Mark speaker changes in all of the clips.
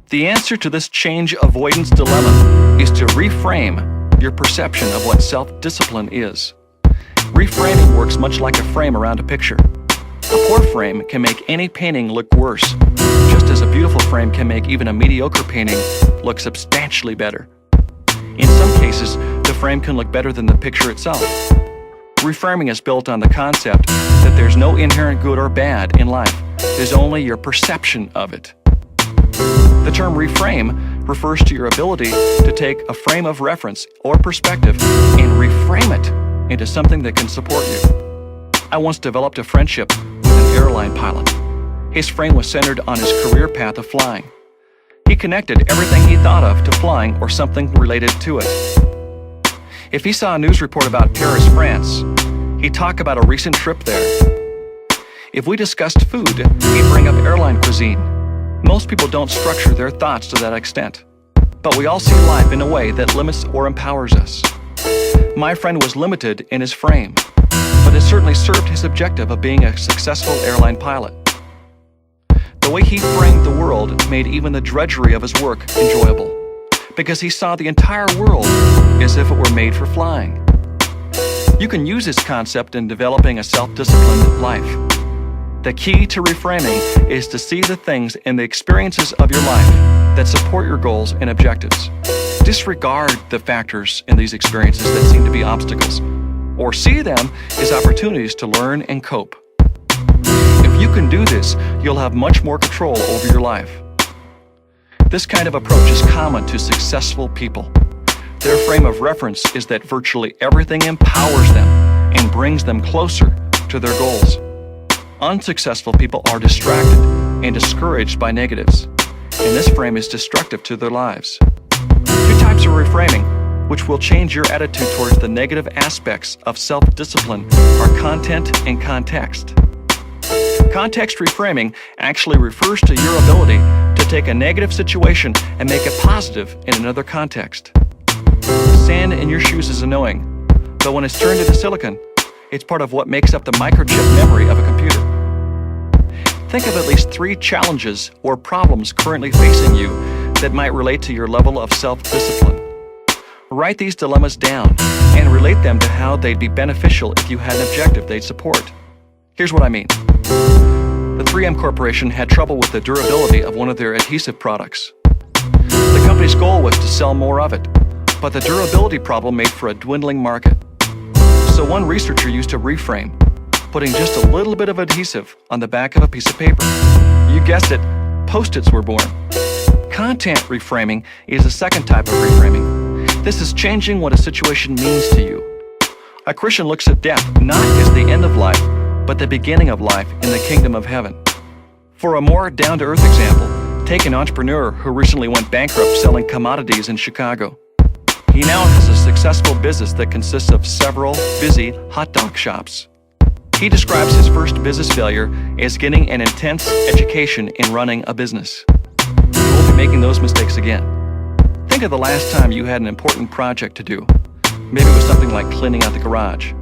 Speaker 1: The answer to this change avoidance dilemma is to reframe your perception of what self-discipline is. Reframing works much like a frame around a picture. A poor frame can make any painting look worse, just as a beautiful frame can make even a mediocre painting look substantially better. In some cases, the frame can look better than the picture itself. Reframing is built on the concept that there's no inherent good or bad in life. There's only your perception of it. The term reframe refers to your ability to take a frame of reference or perspective and reframe it into something that can support you. I once developed a friendship with an airline pilot. His frame was centered on his career path of flying. He connected everything he thought of to flying or something related to it. If he saw a news report about Paris, France, he'd talk about a recent trip there. If we discussed food, he'd bring up airline cuisine. Most people don't structure their thoughts to that extent, but we all see life in a way that limits or empowers us. My friend was limited in his frame, but it certainly served his objective of being a successful airline pilot. The way he framed the world made even the drudgery of his work enjoyable, because he saw the entire world as if it were made for flying. You can use this concept in developing a self-disciplined life. The key to reframing is to see the things and the experiences of your life that support your goals and objectives. Disregard the factors in these experiences that seem to be obstacles, or see them as opportunities to learn and cope. If you can do this, you'll have much more control over your life. This kind of approach is common to successful people. Their frame of reference is that virtually everything empowers them and brings them closer to their goals. Unsuccessful people are distracted and discouraged by negatives, and this frame is destructive to their lives. Two types of reframing, which will change your attitude towards the negative aspects of self-discipline, are content and context. Context reframing actually refers to your ability to take a negative situation and make it positive in another context. Sand in your shoes is annoying, but when it's turned into silicon, it's part of what makes up the microchip memory of a computer. Think of at least 3 challenges or problems currently facing you that might relate to your level of self-discipline. Write these dilemmas down and relate them to how they'd be beneficial if you had an objective they'd support. Here's what I mean. The 3M Corporation had trouble with the durability of one of their adhesive products. The company's goal was to sell more of it, but the durability problem made for a dwindling market. So one researcher used a reframe, putting just a little bit of adhesive on the back of a piece of paper. You guessed it, Post-its were born. Content reframing is a second type of reframing. This is changing what a situation means to you. A Christian looks at death not as the end of life, but the beginning of life in the kingdom of heaven. For a more down-to-earth example, take an entrepreneur who recently went bankrupt selling commodities in Chicago. He now has a successful business that consists of several busy hot dog shops. He describes his first business failure as getting an intense education in running a business. You won't be making those mistakes again. Think of the last time you had an important project to do. Maybe it was something like cleaning out the garage.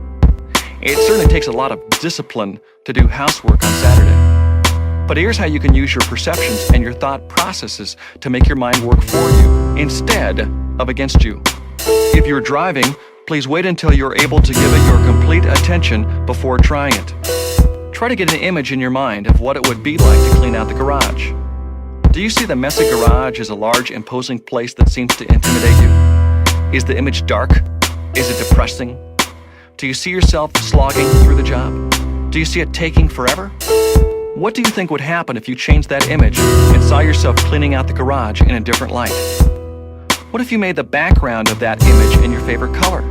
Speaker 1: It certainly takes a lot of discipline to do housework on Saturday. But here's how you can use your perceptions and your thought processes to make your mind work for you instead of against you. If you're driving, please wait until you're able to give it your complete attention before trying it. Try to get an image in your mind of what it would be like to clean out the garage. Do you see the messy garage as a large, imposing place that seems to intimidate you? Is the image dark? Is it depressing? Do you see yourself slogging through the job? Do you see it taking forever? What do you think would happen if you changed that image and saw yourself cleaning out the garage in a different light? What if you made the background of that image in your favorite color?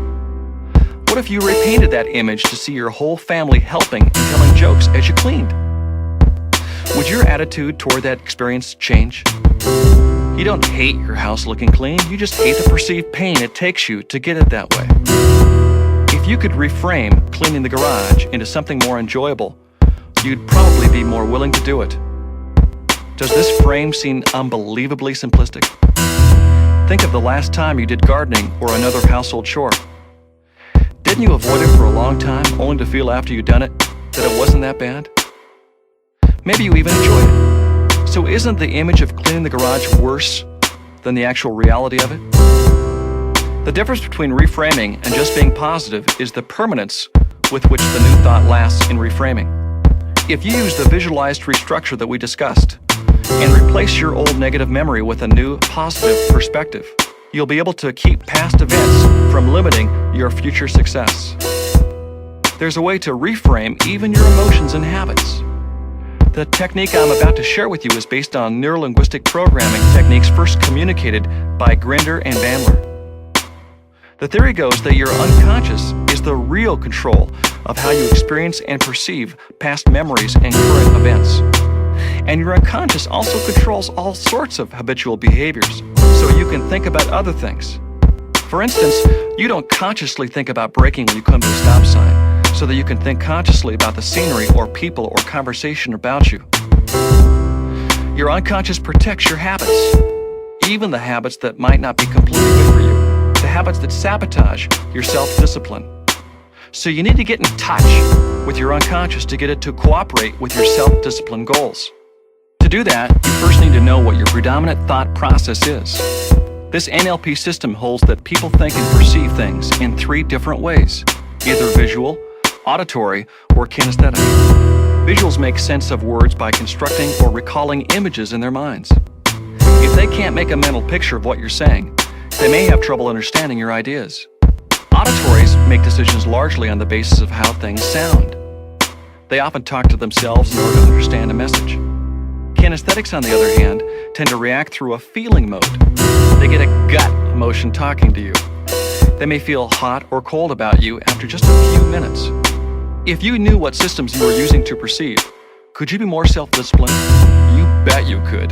Speaker 1: What if you repainted that image to see your whole family helping and telling jokes as you cleaned? Would your attitude toward that experience change? You don't hate your house looking clean, you just hate the perceived pain it takes you to get it that way. If you could reframe cleaning the garage into something more enjoyable, you'd probably be more willing to do it. Does this frame seem unbelievably simplistic? Think of the last time you did gardening or another household chore. Didn't you avoid it for a long time, only to feel after you'd done it that it wasn't that bad? Maybe you even enjoyed it. So isn't the image of cleaning the garage worse than the actual reality of it? The difference between reframing and just being positive is the permanence with which the new thought lasts in reframing. If you use the visualized restructure that we discussed and replace your old negative memory with a new positive perspective, you'll be able to keep past events from limiting your future success. There's a way to reframe even your emotions and habits. The technique I'm about to share with you is based on neurolinguistic programming techniques first communicated by Grinder and Bandler. The theory goes that your unconscious is the real control of how you experience and perceive past memories and current events. And your unconscious also controls all sorts of habitual behaviors, so you can think about other things. For instance, you don't consciously think about braking when you come to a stop sign, so that you can think consciously about the scenery or people or conversation about you. Your unconscious protects your habits, even the habits that might not be completely good for you, the habits that sabotage your self-discipline. So you need to get in touch with your unconscious to get it to cooperate with your self-discipline goals. To do that, you first need to know what your predominant thought process is. This NLP system holds that people think and perceive things in 3 different ways, either visual, auditory, or kinesthetic. Visuals make sense of words by constructing or recalling images in their minds. If they can't make a mental picture of what you're saying, they may have trouble understanding your ideas. Auditories make decisions largely on the basis of how things sound. They often talk to themselves in order to understand a message. Kinesthetics, on the other hand, tend to react through a feeling mode. They get a gut emotion talking to you. They may feel hot or cold about you after just a few minutes. If you knew what systems you were using to perceive, could you be more self-disciplined? You bet you could.